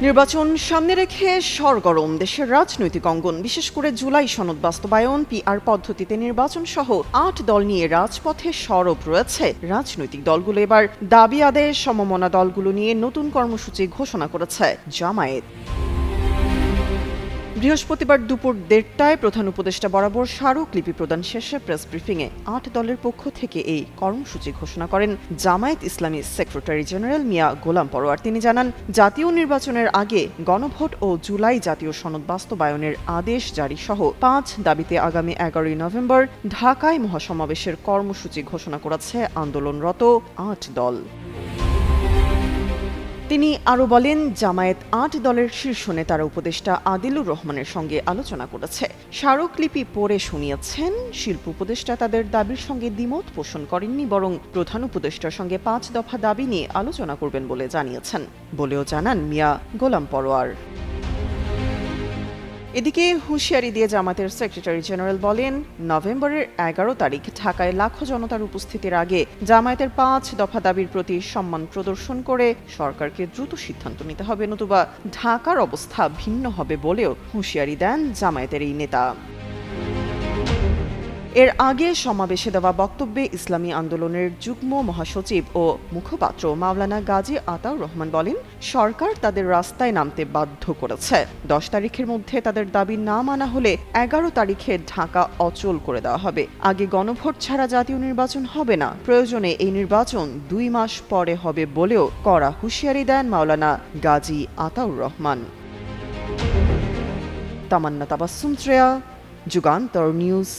নির্বাচন সামনে রেখে সরগরম দেশের রাজনৈতিক অঙ্গন, বিশেষ করে জুলাই সনদ বাস্তবায়ন, পিআর পদ্ধতিতে নির্বাচন সহ ৮ দল নিয়ে রাজপথে সরব রয়েছে রাজনৈতিক দলগুলো। এবার দাবি আদায়ে সমমনা দলগুলো নিয়ে নতুন কর্মসূচি ঘোষণা করেছে জামায়াত। বৃহস্পতিবার দুপুর ১:৩০টায় প্রধান উপদেষ্টা বরাবর স্মারকলিপি প্রদান শেষে প্রেস ব্রিফিংয়ে ৮ দলের পক্ষ থেকে এই কর্মসূচি ঘোষণা করেন জামায়াত ইসলামী সেক্রেটারি জেনারেল মিয়া গোলাম পরোয়ার। তিনি জানান, জাতীয় নির্বাচনের আগে গণভোট ও জুলাই জাতীয় সনদ বাস্তবায়নের আদেশ জারি সহ ৫ দাবিতে আগামী ১১ই নভেম্বর ঢাকায় মহাসমাবেশের কর্মসূচি ঘোষণা করেছে আন্দোলনরত ৮ দল। তিনি আরও বলেন, জামায়াত ৮ দলের শীর্ষ নেতারা উপদেষ্টা আদিলুর রহমানের সঙ্গে আলোচনা করেছে। স্মারকলিপি পড়ে শুনিয়েছেন। শিল্প উপদেষ্টা তাদের দাবির সঙ্গে দ্বিমত পোষণ করেননি, বরং প্রধান উপদেষ্টার সঙ্গে ৫ দফা দাবি নিয়ে আলোচনা করবেন বলে জানিয়েছেন বলেও জানান মিয়া গোলাম পরোয়ার। এদিকে হুঁশিয়ারি দিয়ে জামায়াতের সেক্রেটারি জেনারেল বলেন, নভেম্বরের ১১ তারিখ ঢাকায় লাখো জনতার উপস্থিতির আগে জামায়াতের ৫ দফা দাবির প্রতি সম্মান প্রদর্শন করে সরকারকে দ্রুত সিদ্ধান্ত নিতে হবে, নতুবা ঢাকার অবস্থা ভিন্ন হবে বলেও হুঁশিয়ারি দেন জামায়াতের এই নেতা। এর আগে সমাবেশে দেওয়া বক্তব্যে ইসলামী আন্দোলনের যুগ্ম মহাসচিব ও মুখপাত্র মাওলানা গাজী আতাউর রহমান বলেন, সরকার তাদের রাস্তায় নামতে বাধ্য করেছে। ১০ তারিখের মধ্যে তাদের দাবি না মানা হলে ১১ তারিখে ঢাকা অচল করে দেওয়া হবে। আগে গণভোট ছাড়া জাতীয় নির্বাচন হবে না, প্রয়োজনে এই নির্বাচন ২ মাস পরে হবে বলেও কড়া হুঁশিয়ারি দেন মাওলানা গাজী আতাউর রহমান। তামান্না তাবাসসুম শ্রেয়া, যুগান্তর নিউজ।